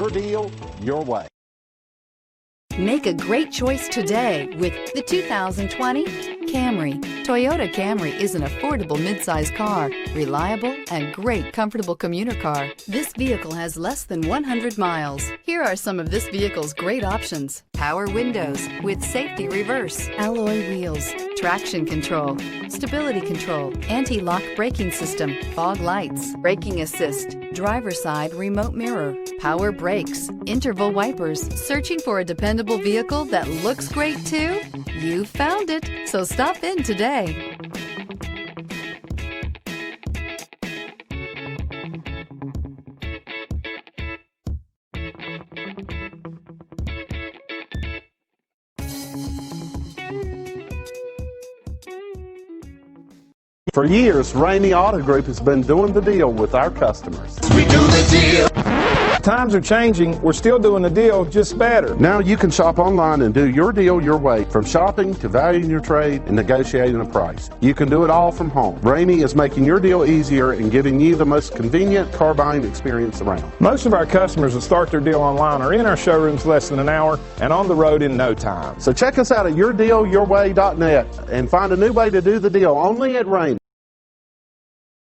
Your deal, your way. Make a great choice today with the 2020 Camry. Toyota Camry is an affordable midsize car, reliable and great comfortable commuter car. This vehicle has less than 100 miles. Here are some of this vehicle's great options: power windows with safety reverse, alloy wheels, traction control, stability control, anti-lock braking system, fog lights, braking assist, driver's side remote mirror, power brakes, interval wipers. Searching for a dependable vehicle that looks great too? You found it, so stop in today. For years, Ramey Auto Group has been doing the deal with our customers. We do the deal. Times are changing. We're still doing the deal, just better. Now you can shop online and do your deal your way, from shopping to valuing your trade and negotiating a price. You can do it all from home. Ramey is making your deal easier and giving you the most convenient car buying experience around. Most of our customers that start their deal online are in our showrooms less than an hour and on the road in no time. So check us out at yourdealyourway.net and find a new way to do the deal only at Ramey.